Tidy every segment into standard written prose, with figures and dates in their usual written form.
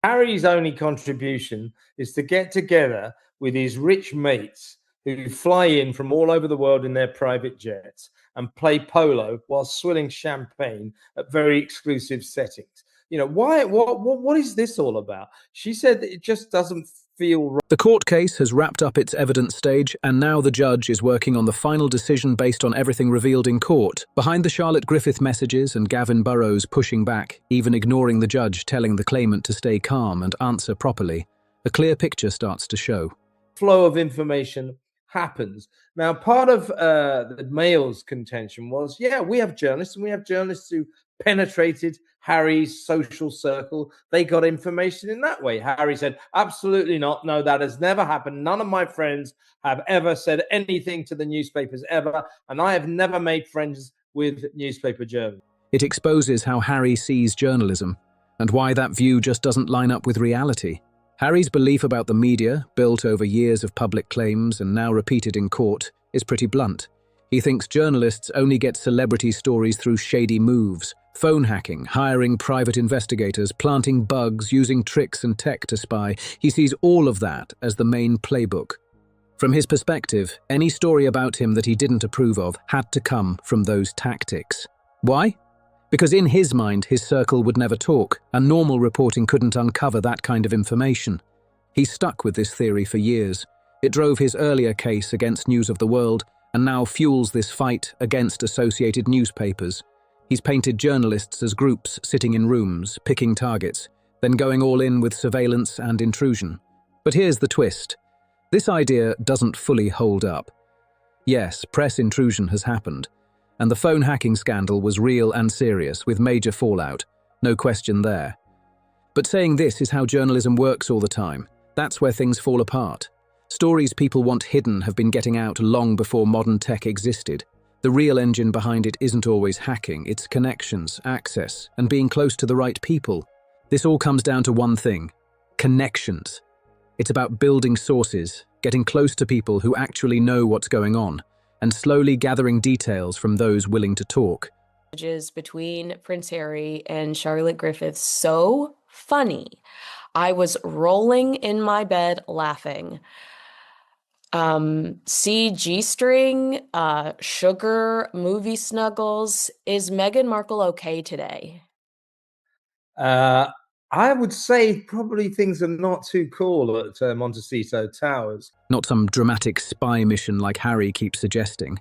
Harry's only contribution is to get together with his rich mates who fly in from all over the world in their private jets and play polo while swilling champagne at very exclusive settings. Why? What is this all about? She said that it just doesn't feel right. The court case has wrapped up its evidence stage, and now the judge is working on the final decision based on everything revealed in court. Behind the Charlotte Griffith messages and Gavin Burrows pushing back, even ignoring the judge telling the claimant to stay calm and answer properly, a clear picture starts to show. Flow of information happens. Now, part of the Mail's contention was, we have journalists, and we have journalists who penetrated Harry's social circle. They got information in that way. Harry said, absolutely not. No, that has never happened. None of my friends have ever said anything to the newspapers ever, and I have never made friends with newspaper journalists. It exposes how Harry sees journalism, and why that view just doesn't line up with reality. Harry's belief about the media, built over years of public claims and now repeated in court, is pretty blunt. He thinks journalists only get celebrity stories through shady moves, phone hacking, hiring private investigators, planting bugs, using tricks and tech to spy. He sees all of that as the main playbook. From his perspective, any story about him that he didn't approve of had to come from those tactics. Why? Because in his mind, his circle would never talk, and normal reporting couldn't uncover that kind of information. He stuck with this theory for years. It drove his earlier case against News of the World, and now fuels this fight against associated newspapers. He's painted journalists as groups sitting in rooms, picking targets, then going all in with surveillance and intrusion. But here's the twist. This idea doesn't fully hold up. Yes, press intrusion has happened, and the phone hacking scandal was real and serious, with major fallout. No question there. But saying this is how journalism works all the time. That's where things fall apart. Stories people want hidden have been getting out long before modern tech existed. The real engine behind it isn't always hacking, it's connections, access, and being close to the right people. This all comes down to one thing: connections. It's about building sources, getting close to people who actually know what's going on, and slowly gathering details from those willing to talk. Between Prince Harry and Charlotte Griffith so funny. I was rolling in my bed laughing. G-string, sugar, movie snuggles. Is Meghan Markle okay today? I would say probably things are not too cool at Montecito Towers. Not some dramatic spy mission like Harry keeps suggesting.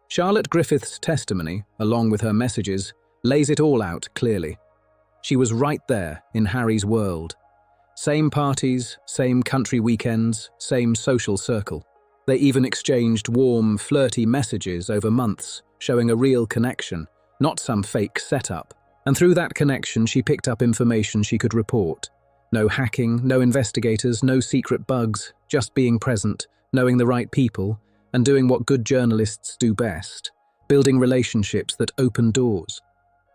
Charlotte Griffith's testimony, along with her messages, lays it all out clearly. She was right there in Harry's world. Same parties, same country weekends, same social circle. They even exchanged warm, flirty messages over months, showing a real connection, not some fake setup. And through that connection, she picked up information she could report. No hacking, no investigators, no secret bugs, just being present, knowing the right people, and doing what good journalists do best, building relationships that open doors.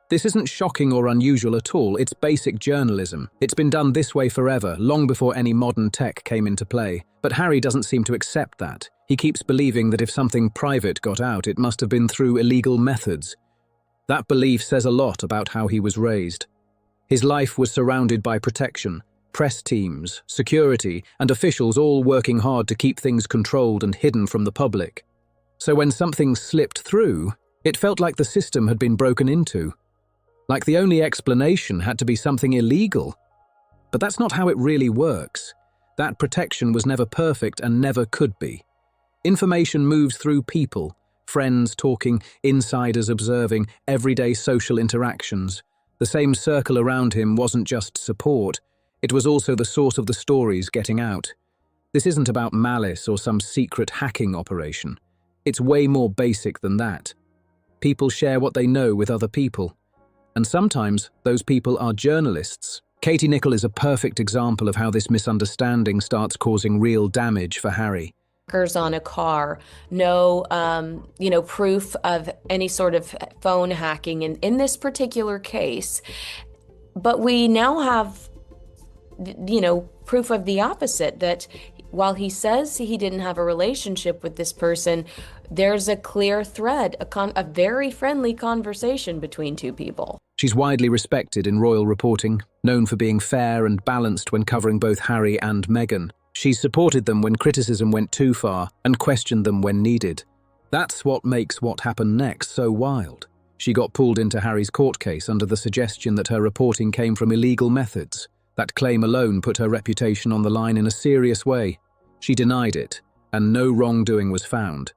This isn't shocking or unusual at all, it's basic journalism. It's been done this way forever, long before any modern tech came into play. But Harry doesn't seem to accept that. He keeps believing that if something private got out, it must have been through illegal methods. That belief says a lot about how he was raised. His life was surrounded by protection, press teams, security, and officials all working hard to keep things controlled and hidden from the public. So when something slipped through, it felt like the system had been broken into. Like the only explanation had to be something illegal. But that's not how it really works. That protection was never perfect and never could be. Information moves through people, friends talking, insiders observing, everyday social interactions. The same circle around him wasn't just support, it was also the source of the stories getting out. This isn't about malice or some secret hacking operation. It's way more basic than that. People share what they know with other people. And sometimes those people are journalists. Katie Nicholl is a perfect example of how this misunderstanding starts causing real damage for Harry. On a car, no, proof of any sort of phone hacking in this particular case. But we now have, proof of the opposite, that while he says he didn't have a relationship with this person, there's a clear thread, a very friendly conversation between two people. She's widely respected in royal reporting, known for being fair and balanced when covering both Harry and Meghan. She's supported them when criticism went too far and questioned them when needed. That's what makes what happened next so wild. She got pulled into Harry's court case under the suggestion that her reporting came from illegal methods. That claim alone put her reputation on the line in a serious way. She denied it, and no wrongdoing was found.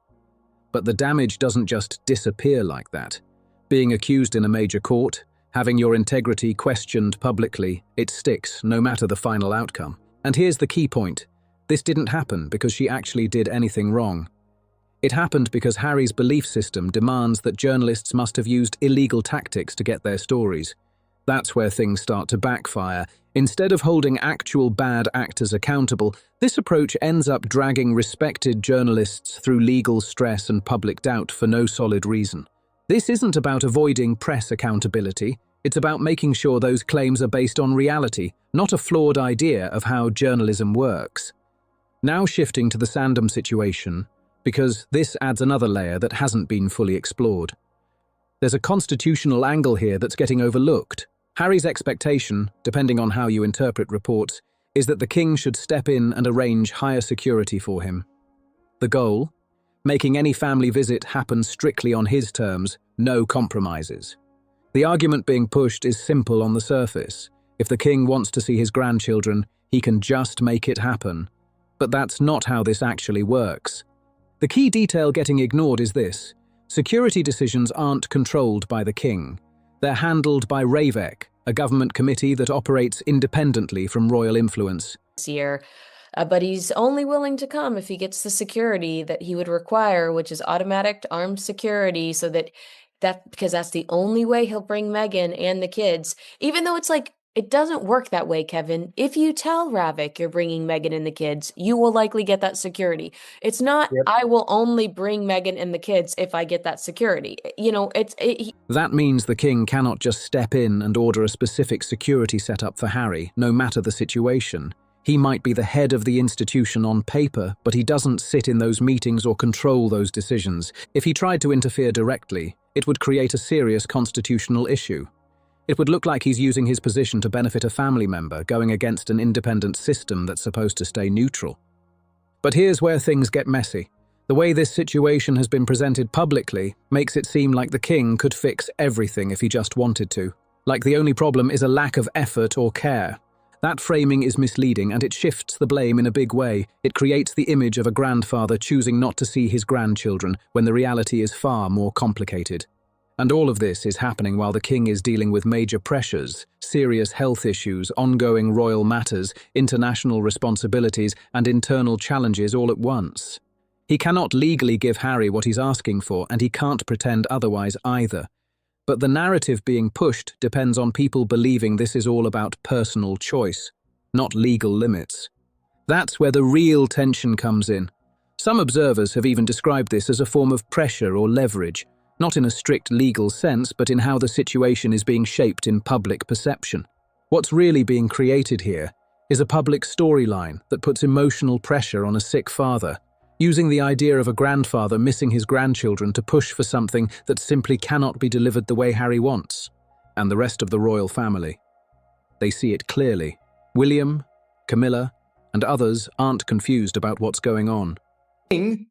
But the damage doesn't just disappear like that. Being accused in a major court, having your integrity questioned publicly, it sticks, no matter the final outcome. And here's the key point. This didn't happen because she actually did anything wrong. It happened because Harry's belief system demands that journalists must have used illegal tactics to get their stories. That's where things start to backfire. Instead of holding actual bad actors accountable, this approach ends up dragging respected journalists through legal stress and public doubt for no solid reason. This isn't about avoiding press accountability. It's about making sure those claims are based on reality, not a flawed idea of how journalism works. Now shifting to the Sandom situation, because this adds another layer that hasn't been fully explored. There's a constitutional angle here that's getting overlooked. Harry's expectation, depending on how you interpret reports, is that the king should step in and arrange higher security for him. The goal? Making any family visit happen strictly on his terms, no compromises. The argument being pushed is simple on the surface. If the king wants to see his grandchildren, he can just make it happen. But that's not how this actually works. The key detail getting ignored is this. Security decisions aren't controlled by the king. They're handled by RAVEC, a government committee that operates independently from royal influence. This year, but he's only willing to come if he gets the security that he would require, which is automatic armed security, so because that's the only way he'll bring Meghan and the kids. Even though it's like, it doesn't work that way, Kevin. If you tell Ravik you're bringing Meghan and the kids, you will likely get that security. It's not, yep. I will only bring Meghan and the kids if I get that security. You know, That means the king cannot just step in and order a specific security setup for Harry, no matter the situation. He might be the head of the institution on paper, but he doesn't sit in those meetings or control those decisions. If he tried to interfere directly, it would create a serious constitutional issue. It would look like he's using his position to benefit a family member, going against an independent system that's supposed to stay neutral. But here's where things get messy. The way this situation has been presented publicly makes it seem like the king could fix everything if he just wanted to. Like the only problem is a lack of effort or care. That framing is misleading, and it shifts the blame in a big way. It creates the image of a grandfather choosing not to see his grandchildren when the reality is far more complicated. And all of this is happening while the king is dealing with major pressures, serious health issues, ongoing royal matters, international responsibilities, and internal challenges all at once. He cannot legally give Harry what he's asking for, and he can't pretend otherwise either. But the narrative being pushed depends on people believing this is all about personal choice, not legal limits. That's where the real tension comes in. Some observers have even described this as a form of pressure or leverage, not in a strict legal sense, but in how the situation is being shaped in public perception. What's really being created here is a public storyline that puts emotional pressure on a sick father, using the idea of a grandfather missing his grandchildren to push for something that simply cannot be delivered the way Harry wants, and the rest of the royal family. They see it clearly. William, Camilla, and others aren't confused about what's going on. The king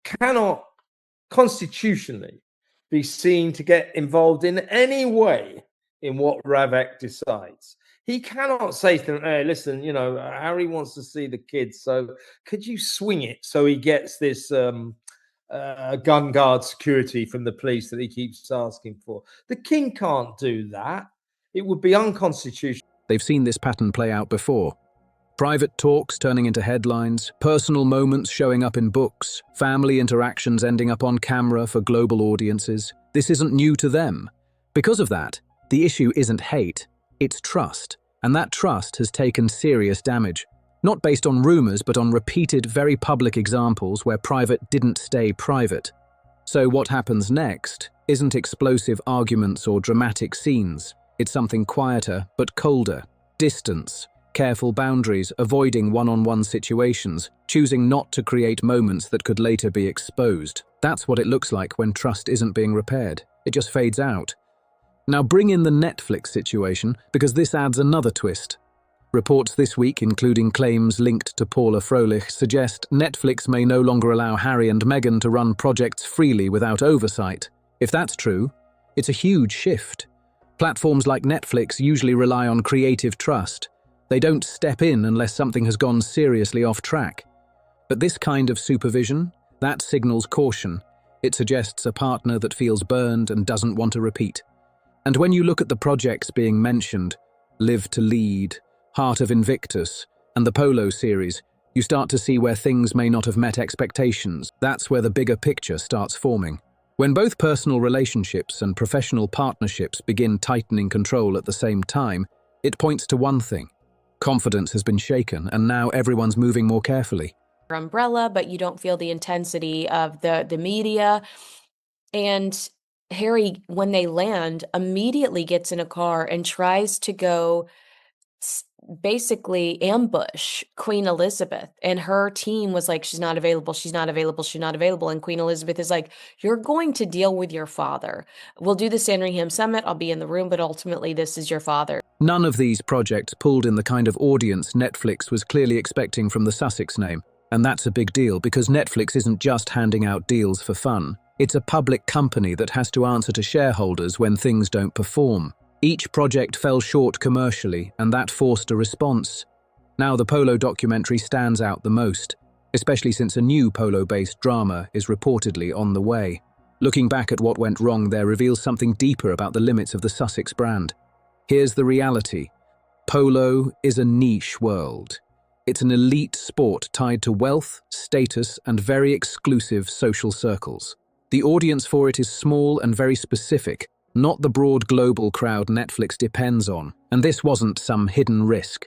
cannot constitutionally be seen to get involved in any way in what Ravek decides. He cannot say to them, hey, listen, you know, Harry wants to see the kids, so could you swing it so he gets this gun guard security from the police that he keeps asking for? The king can't do that. It would be unconstitutional. They've seen this pattern play out before. Private talks turning into headlines, personal moments showing up in books, family interactions ending up on camera for global audiences. This isn't new to them. Because of that, the issue isn't hate, it's trust. And that trust has taken serious damage. Not based on rumors, but on repeated, very public examples where private didn't stay private. So what happens next isn't explosive arguments or dramatic scenes. It's something quieter, but colder. Distance. careful boundaries, avoiding one-on-one situations, choosing not to create moments that could later be exposed. That's what it looks like when trust isn't being repaired. It just fades out. Now bring in the Netflix situation, because this adds another twist. Reports this week, including claims linked to Paula Froelich, suggest Netflix may no longer allow Harry and Meghan to run projects freely without oversight. If that's true, it's a huge shift. Platforms like Netflix usually rely on creative trust. They don't step in unless something has gone seriously off track. But this kind of supervision, that signals caution. It suggests a partner that feels burned and doesn't want to repeat. And when you look at the projects being mentioned, Live to Lead, Heart of Invictus, and the Polo series, you start to see where things may not have met expectations. That's where the bigger picture starts forming. When both personal relationships and professional partnerships begin tightening control at the same time, it points to one thing. Confidence has been shaken, and now everyone's moving more carefully. Umbrella, but you don't feel the intensity of the media. And Harry, when they land, immediately gets in a car and tries to go basically ambush Queen Elizabeth, and her team was like, she's not available, she's not available, she's not available. And Queen Elizabeth is like, you're going to deal with your father. We'll do the Sandringham Summit, I'll be in the room, but ultimately this is your father. None of these projects pulled in the kind of audience Netflix was clearly expecting from the Sussex name. And that's a big deal, because Netflix isn't just handing out deals for fun. It's a public company that has to answer to shareholders when things don't perform. Each project fell short commercially, and that forced a response. Now the Polo documentary stands out the most, especially since a new Polo-based drama is reportedly on the way. Looking back at what went wrong there reveals something deeper about the limits of the Sussex brand. Here's the reality. Polo is a niche world. It's an elite sport tied to wealth, status, and very exclusive social circles. The audience for it is small and very specific, not the broad global crowd Netflix depends on, and this wasn't some hidden risk.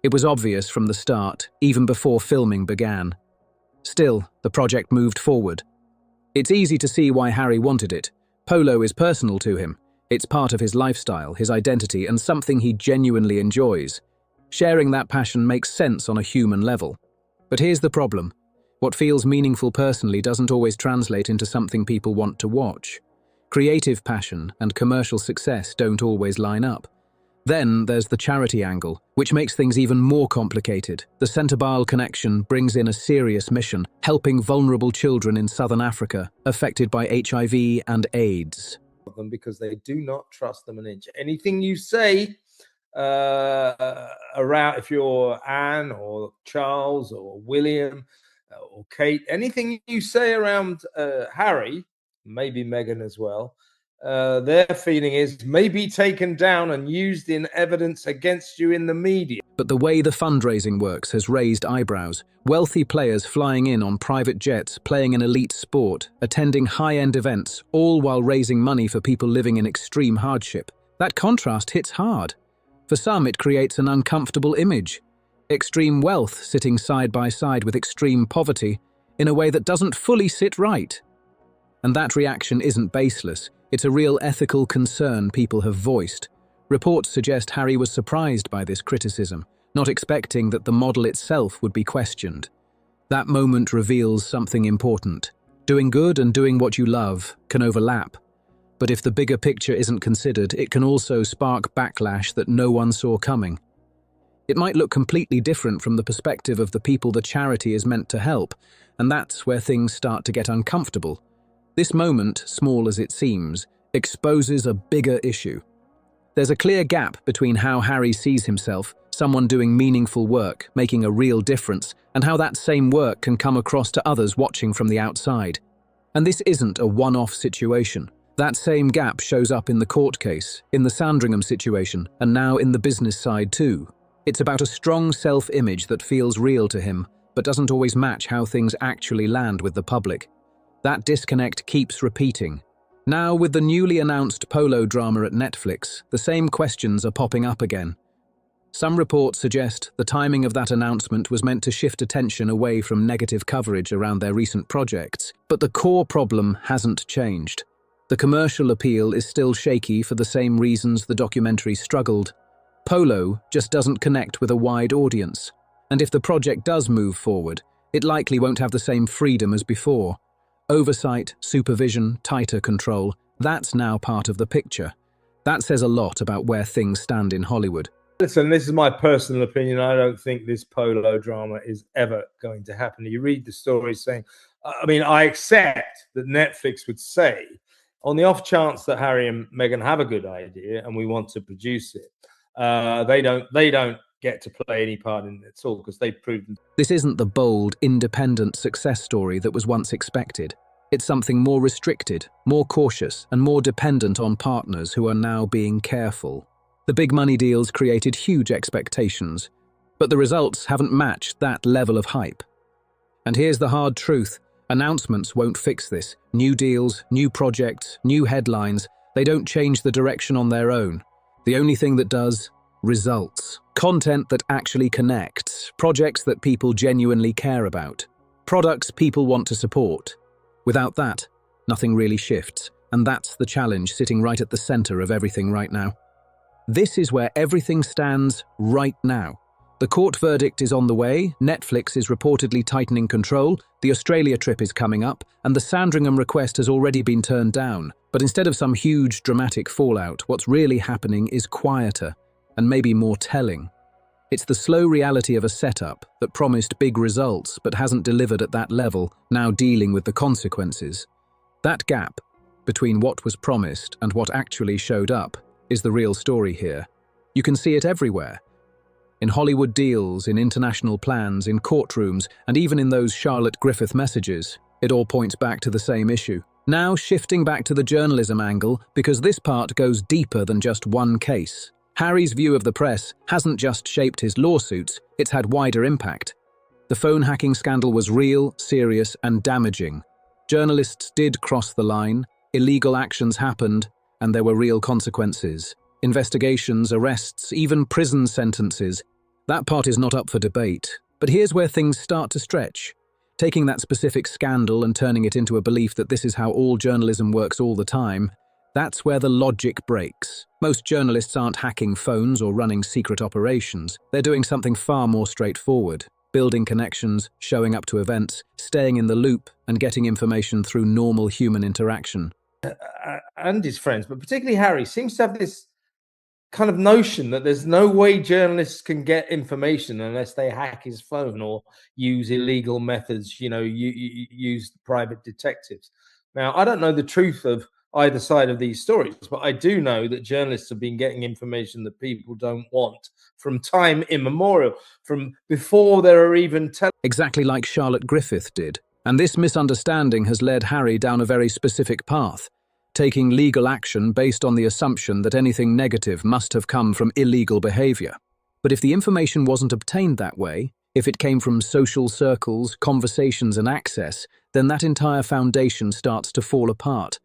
It was obvious from the start, even before filming began. Still, the project moved forward. It's easy to see why Harry wanted it. Polo is personal to him. It's part of his lifestyle, his identity, and something he genuinely enjoys. Sharing that passion makes sense on a human level. But here's the problem. What feels meaningful personally doesn't always translate into something people want to watch. Creative passion and commercial success don't always line up. Then there's the charity angle, which makes things even more complicated. The Centrebile connection brings in a serious mission, helping vulnerable children in southern Africa affected by HIV and AIDS. Because they do not trust them an inch. Anything you say around, if you're Anne or Charles or William or Kate, anything you say around Harry, maybe Meghan as well, their feeling is may be taken down and used in evidence against you in the media. But the way the fundraising works has raised eyebrows. Wealthy players flying in on private jets, playing an elite sport, attending high-end events, all while raising money for people living in extreme hardship. That contrast hits hard. For some, it creates an uncomfortable image. Extreme wealth sitting side by side with extreme poverty in a way that doesn't fully sit right. And that reaction isn't baseless. It's a real ethical concern people have voiced. Reports suggest Harry was surprised by this criticism, not expecting that the model itself would be questioned. That moment reveals something important. Doing good and doing what you love can overlap. But if the bigger picture isn't considered, it can also spark backlash that no one saw coming. It might look completely different from the perspective of the people the charity is meant to help, and that's where things start to get uncomfortable. This moment, small as it seems, exposes a bigger issue. There's a clear gap between how Harry sees himself, someone doing meaningful work, making a real difference, and how that same work can come across to others watching from the outside. And this isn't a one-off situation. That same gap shows up in the court case, in the Sandringham situation, and now in the business side too. It's about a strong self-image that feels real to him, but doesn't always match how things actually land with the public. That disconnect keeps repeating. Now, with the newly announced Polo drama at Netflix, the same questions are popping up again. Some reports suggest the timing of that announcement was meant to shift attention away from negative coverage around their recent projects, but the core problem hasn't changed. The commercial appeal is still shaky for the same reasons the documentary struggled. Polo just doesn't connect with a wide audience. And if the project does move forward, it likely won't have the same freedom as before. Oversight, supervision, tighter control, that's now part of the picture. That says a lot about where things stand in Hollywood. Listen, this is my personal opinion. I don't think this Polo drama is ever going to happen. You read the story saying, I accept that Netflix would say, on the off chance that Harry and Meghan have a good idea and we want to produce it, they don't get to play any part in it at all because they've proven. This isn't the bold, independent success story that was once expected. It's something more restricted, more cautious, and more dependent on partners who are now being careful. The big money deals created huge expectations, but the results haven't matched that level of hype. And here's the hard truth. Announcements won't fix this. New deals, new projects, new headlines, they don't change the direction on their own. The only thing that does, results. Content that actually connects. Projects that people genuinely care about. Products people want to support. Without that, nothing really shifts. And that's the challenge sitting right at the center of everything right now. This is where everything stands right now. The court verdict is on the way, Netflix is reportedly tightening control, the Australia trip is coming up, and the Sandringham request has already been turned down. But instead of some huge dramatic fallout, what's really happening is quieter, and maybe more telling. It's the slow reality of a setup that promised big results but hasn't delivered at that level, now dealing with the consequences. That gap between what was promised and what actually showed up is the real story here. You can see it everywhere. In Hollywood deals, in international plans, in courtrooms, and even in those Charlotte Griffith messages, it all points back to the same issue. Now shifting back to the journalism angle, because this part goes deeper than just one case. Harry's view of the press hasn't just shaped his lawsuits, it's had wider impact. The phone hacking scandal was real, serious, and damaging. Journalists did cross the line, illegal actions happened, and there were real consequences. Investigations, arrests, even prison sentences. That part is not up for debate. But here's where things start to stretch. Taking that specific scandal and turning it into a belief that this is how all journalism works all the time, that's where the logic breaks. Most journalists aren't hacking phones or running secret operations. They're doing something far more straightforward. Building connections, showing up to events, staying in the loop, and getting information through normal human interaction. And his friends, but particularly Harry, seems to have this kind of notion that there's no way journalists can get information unless they hack his phone or use illegal methods, use private detectives. Now, I don't know the truth of either side of these stories, but I do know that journalists have been getting information that people don't want from time immemorial, from before there are even exactly like Charlotte Griffith did. And this misunderstanding has led Harry down a very specific path, taking legal action based on the assumption that anything negative must have come from illegal behavior. But if the information wasn't obtained that way, if it came from social circles, conversations, and access, then that entire foundation starts to fall apart.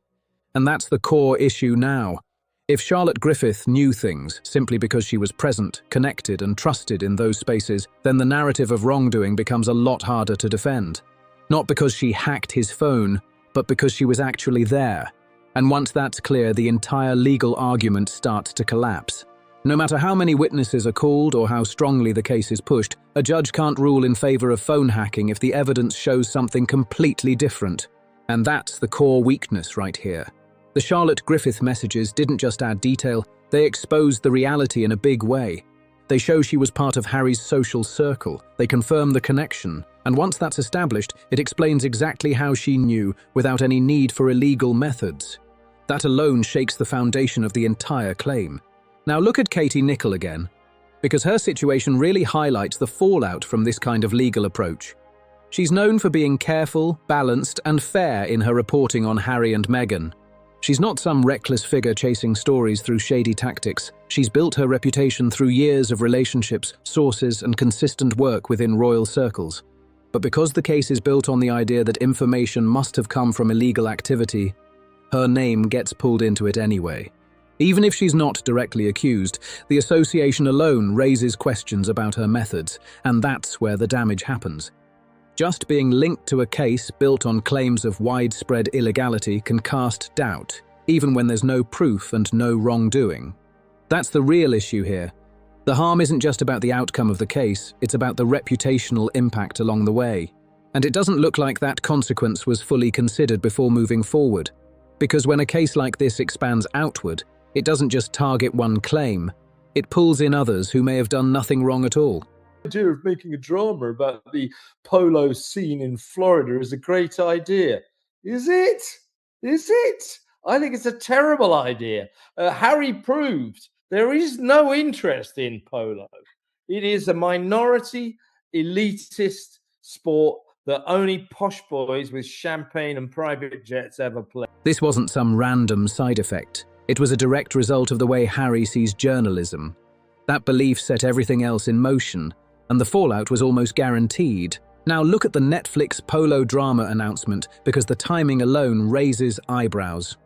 And that's the core issue now. If Charlotte Griffith knew things simply because she was present, connected, and trusted in those spaces, then the narrative of wrongdoing becomes a lot harder to defend. Not because she hacked his phone, but because she was actually there. And once that's clear, the entire legal argument starts to collapse. No matter how many witnesses are called or how strongly the case is pushed, a judge can't rule in favor of phone hacking if the evidence shows something completely different. And that's the core weakness right here. The Charlotte Griffith messages didn't just add detail, they exposed the reality in a big way. They show she was part of Harry's social circle, they confirm the connection, and once that's established, it explains exactly how she knew without any need for illegal methods. That alone shakes the foundation of the entire claim. Now look at Katie Nicholl again, because her situation really highlights the fallout from this kind of legal approach. She's known for being careful, balanced, and fair in her reporting on Harry and Meghan. She's not some reckless figure chasing stories through shady tactics. She's built her reputation through years of relationships, sources, and consistent work within royal circles. But because the case is built on the idea that information must have come from illegal activity, her name gets pulled into it anyway. Even if she's not directly accused, the association alone raises questions about her methods, and that's where the damage happens. Just being linked to a case built on claims of widespread illegality can cast doubt, even when there's no proof and no wrongdoing. That's the real issue here. The harm isn't just about the outcome of the case, it's about the reputational impact along the way. And it doesn't look like that consequence was fully considered before moving forward. Because when a case like this expands outward, it doesn't just target one claim, it pulls in others who may have done nothing wrong at all. The idea of making a drama about the polo scene in Florida is a great idea. Is it? Is it? I think it's a terrible idea. Harry proved there is no interest in polo. It is a minority, elitist sport that only posh boys with champagne and private jets ever play. This wasn't some random side effect. It was a direct result of the way Harry sees journalism. That belief set everything else in motion, and the fallout was almost guaranteed. Now look at the Netflix polo drama announcement, because the timing alone raises eyebrows.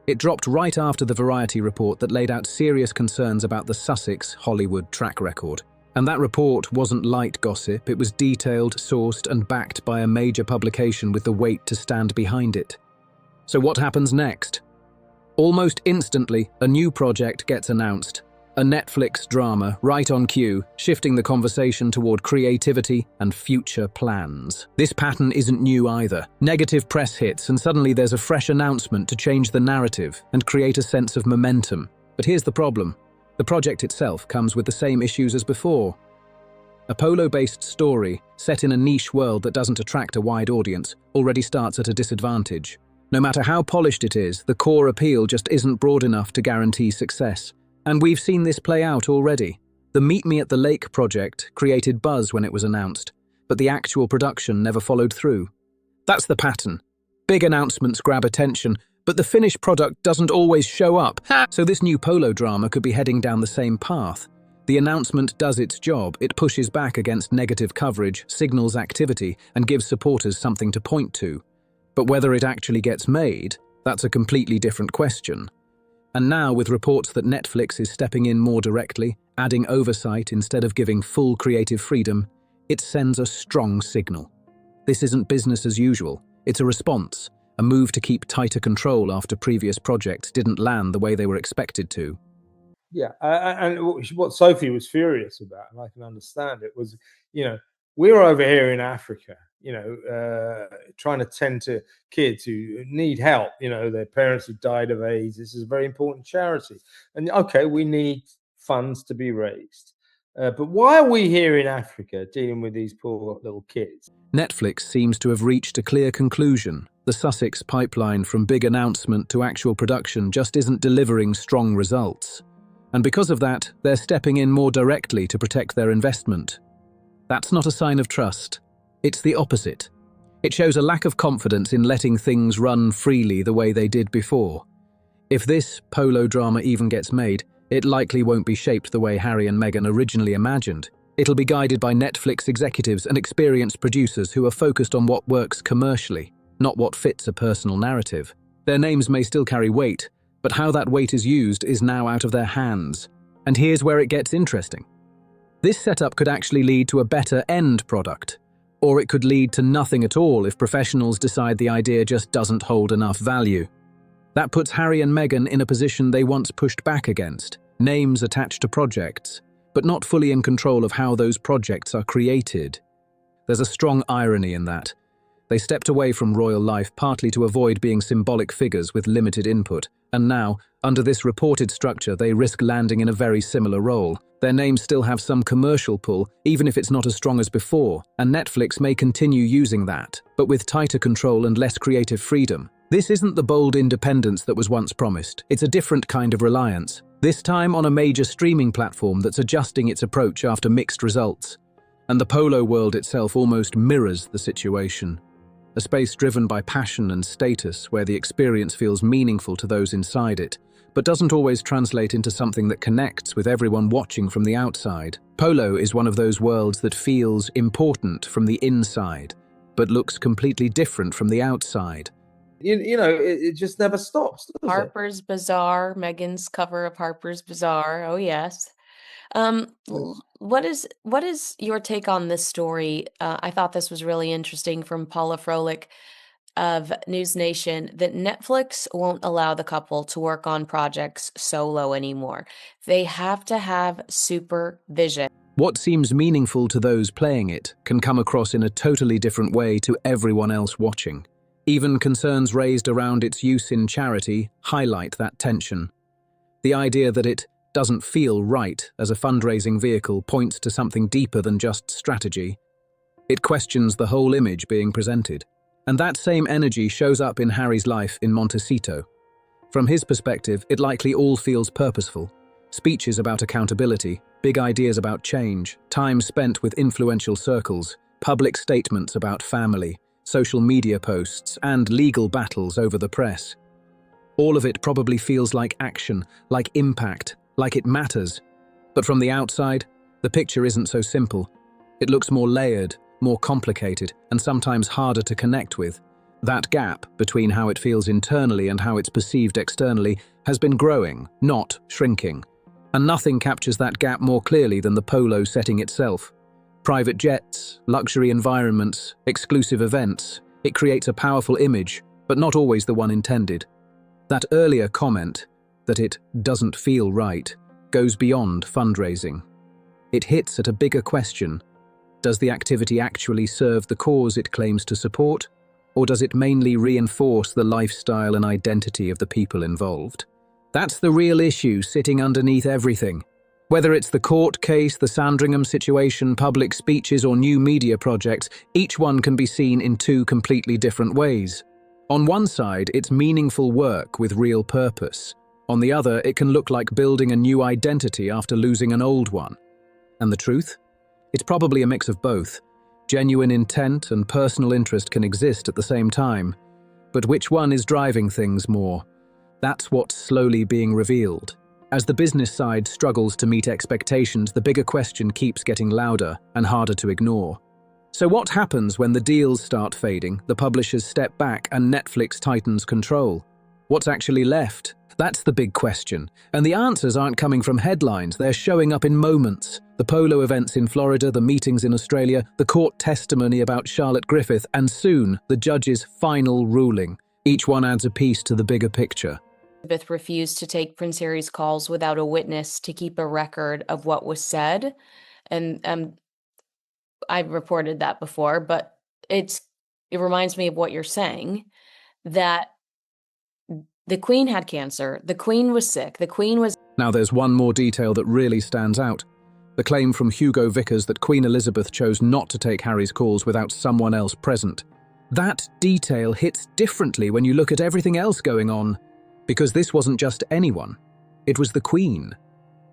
It dropped right after the Variety report that laid out serious concerns about the Sussex Hollywood track record. And that report wasn't light gossip, it was detailed, sourced, and backed by a major publication with the weight to stand behind it. So what happens next? Almost instantly, a new project gets announced. A Netflix drama, right on cue, shifting the conversation toward creativity and future plans. This pattern isn't new either. Negative press hits, and suddenly there's a fresh announcement to change the narrative and create a sense of momentum. But here's the problem. The project itself comes with the same issues as before. A polo-based story, set in a niche world that doesn't attract a wide audience, already starts at a disadvantage. No matter how polished it is, the core appeal just isn't broad enough to guarantee success. And we've seen this play out already. The Meet Me at the Lake project created buzz when it was announced, but the actual production never followed through. That's the pattern. Big announcements grab attention, but the finished product doesn't always show up. So this new polo drama could be heading down the same path. The announcement does its job. It pushes back against negative coverage, signals activity, and gives supporters something to point to. But whether it actually gets made, that's a completely different question. And now, with reports that Netflix is stepping in more directly, adding oversight instead of giving full creative freedom, it sends a strong signal. This isn't business as usual. It's a response, a move to keep tighter control after previous projects didn't land the way they were expected to. Yeah, and what Sophie was furious about, and I can understand it, was, we're over here in Africa, trying to tend to kids who need help, their parents who died of AIDS. This is a very important charity. And okay, we need funds to be raised. But why are we here in Africa dealing with these poor little kids? Netflix seems to have reached a clear conclusion. The Sussex pipeline from big announcement to actual production just isn't delivering strong results. And because of that, they're stepping in more directly to protect their investment. That's not a sign of trust. It's the opposite. It shows a lack of confidence in letting things run freely the way they did before. If this polo drama even gets made, it likely won't be shaped the way Harry and Meghan originally imagined. It'll be guided by Netflix executives and experienced producers who are focused on what works commercially, not what fits a personal narrative. Their names may still carry weight, but how that weight is used is now out of their hands. And here's where it gets interesting. This setup could actually lead to a better end product, or it could lead to nothing at all if professionals decide the idea just doesn't hold enough value. That puts Harry and Meghan in a position they once pushed back against, names attached to projects, but not fully in control of how those projects are created. There's a strong irony in that. They stepped away from royal life partly to avoid being symbolic figures with limited input, and now, under this reported structure, they risk landing in a very similar role. Their names still have some commercial pull, even if it's not as strong as before, and Netflix may continue using that, but with tighter control and less creative freedom. This isn't the bold independence that was once promised. It's a different kind of reliance, this time on a major streaming platform that's adjusting its approach after mixed results. And the polo world itself almost mirrors the situation. A space driven by passion and status where the experience feels meaningful to those inside it, but doesn't always translate into something that connects with everyone watching from the outside. Polo is one of those worlds that feels important from the inside, but looks completely different from the outside. It just never stops, does it? Harper's Bazaar, Meghan's cover of Harper's Bazaar. Oh, yes. What is your take on this story? I thought this was really interesting from Paula Froelich. of News Nation that Netflix won't allow the couple to work on projects solo anymore. They have to have supervision. What seems meaningful to those playing it can come across in a totally different way to everyone else watching. Even concerns raised around its use in charity highlight that tension. The idea that it doesn't feel right as a fundraising vehicle points to something deeper than just strategy. It questions the whole image being presented. And that same energy shows up in Harry's life in Montecito. From his perspective, it likely all feels purposeful. Speeches about accountability, big ideas about change, time spent with influential circles, public statements about family, social media posts, and legal battles over the press. All of it probably feels like action, like impact, like it matters. But from the outside, the picture isn't so simple. It looks more layered, more complicated, and sometimes harder to connect with. That gap between how it feels internally and how it's perceived externally has been growing, not shrinking. And nothing captures that gap more clearly than the polo setting itself. Private jets, luxury environments, exclusive events. It creates a powerful image, but not always the one intended. That earlier comment, that it doesn't feel right, goes beyond fundraising. It hits at a bigger question. Does the activity actually serve the cause it claims to support, or does it mainly reinforce the lifestyle and identity of the people involved? That's the real issue sitting underneath everything. Whether it's the court case, the Sandringham situation, public speeches, or new media projects, each one can be seen in two completely different ways. On one side, it's meaningful work with real purpose. On the other, it can look like building a new identity after losing an old one. And the truth? It's probably a mix of both. Genuine intent and personal interest can exist at the same time. But which one is driving things more? That's what's slowly being revealed. As the business side struggles to meet expectations, the bigger question keeps getting louder and harder to ignore. So what happens when the deals start fading, the publishers step back, and Netflix tightens control? What's actually left? That's the big question. And the answers aren't coming from headlines, they're showing up in moments. The polo events in Florida, the meetings in Australia, the court testimony about Charlotte Griffith, and soon, the judge's final ruling. Each one adds a piece to the bigger picture. Elizabeth refused to take Prince Harry's calls without a witness to keep a record of what was said. And I've reported that before, but it reminds me of what you're saying, that the Queen had cancer, the Queen was sick, the Queen was... Now there's one more detail that really stands out. The claim from Hugo Vickers that Queen Elizabeth chose not to take Harry's calls without someone else present. That detail hits differently when you look at everything else going on. Because this wasn't just anyone. It was the Queen,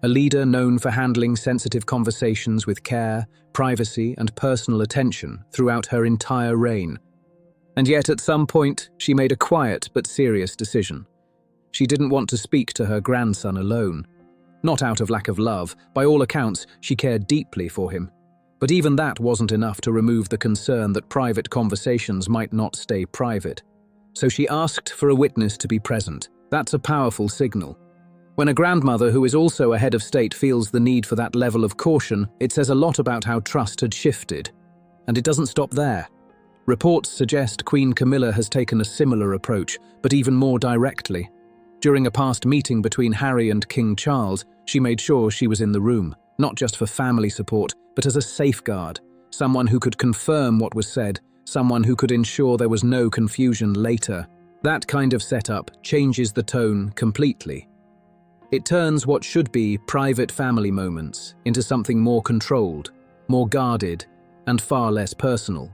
a leader known for handling sensitive conversations with care, privacy, and personal attention throughout her entire reign. And yet at some point, she made a quiet but serious decision. She didn't want to speak to her grandson alone. Not out of lack of love, by all accounts, she cared deeply for him. But even that wasn't enough to remove the concern that private conversations might not stay private. So she asked for a witness to be present. That's a powerful signal. When a grandmother who is also a head of state feels the need for that level of caution, it says a lot about how trust had shifted. And it doesn't stop there. Reports suggest Queen Camilla has taken a similar approach, but even more directly. During a past meeting between Harry and King Charles, she made sure she was in the room, not just for family support, but as a safeguard, someone who could confirm what was said, someone who could ensure there was no confusion later. That kind of setup changes the tone completely. It turns what should be private family moments into something more controlled, more guarded, and far less personal.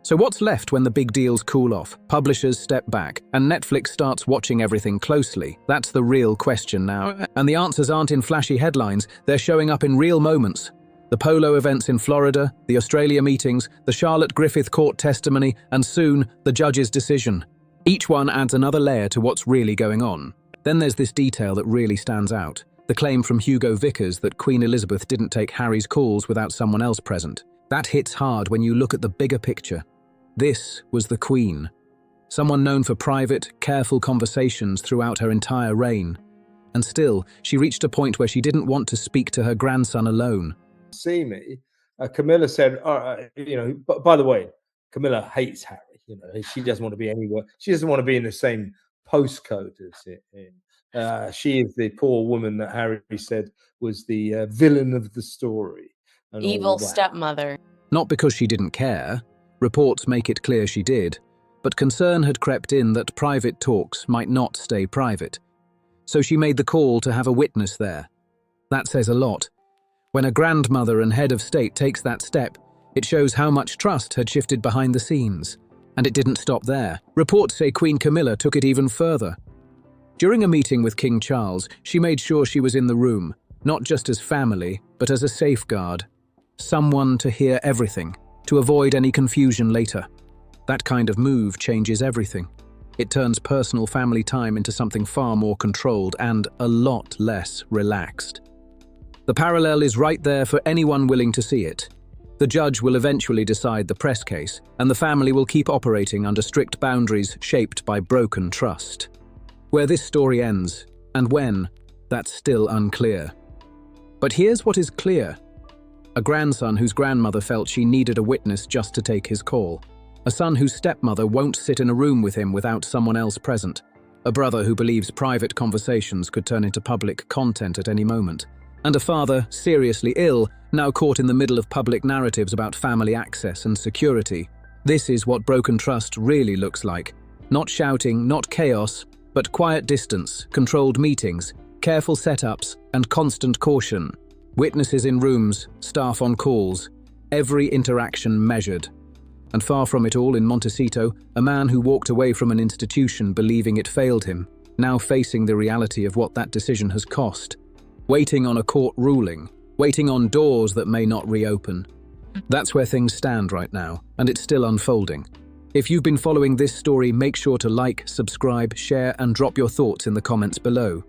So what's left when the big deals cool off, publishers step back, and Netflix starts watching everything closely? That's the real question now. And the answers aren't in flashy headlines, they're showing up in real moments. The polo events in Florida, the Australia meetings, the Charlotte Griffith court testimony, and soon, the judge's decision. Each one adds another layer to what's really going on. Then there's this detail that really stands out. The claim from Hugo Vickers that Queen Elizabeth didn't take Harry's calls without someone else present. That hits hard when you look at the bigger picture. This was the Queen. Someone known for private, careful conversations throughout her entire reign. And still, she reached a point where she didn't want to speak to her grandson alone. See me, Camilla said, by the way, Camilla hates Harry. she doesn't want to be anywhere. She doesn't want to be in the same postcode as it. She is the poor woman that Harry said was the villain of the story. And Evil all that. stepmother. Not because she didn't care. Reports make it clear she did. But concern had crept in that private talks might not stay private. So she made the call to have a witness there. That says a lot. When a grandmother and head of state takes that step, it shows how much trust had shifted behind the scenes. And it didn't stop there. Reports say Queen Camilla took it even further. During a meeting with King Charles, she made sure she was in the room, not just as family, but as a safeguard. Someone to hear everything, to avoid any confusion later. That kind of move changes everything. It turns personal family time into something far more controlled and a lot less relaxed. The parallel is right there for anyone willing to see it. The judge will eventually decide the press case, and the family will keep operating under strict boundaries shaped by broken trust. Where this story ends, and when, that's still unclear. But here's what is clear. A grandson whose grandmother felt she needed a witness just to take his call. A son whose stepmother won't sit in a room with him without someone else present. A brother who believes private conversations could turn into public content at any moment. And a father, seriously ill, now caught in the middle of public narratives about family access and security. This is what broken trust really looks like. Not shouting, not chaos, but quiet distance, controlled meetings, careful setups, and constant caution. Witnesses in rooms, staff on calls, every interaction measured. And far from it all in Montecito, a man who walked away from an institution believing it failed him, now facing the reality of what that decision has cost. Waiting on a court ruling, waiting on doors that may not reopen. That's where things stand right now, and it's still unfolding. If you've been following this story, make sure to like, subscribe, share, and drop your thoughts in the comments below.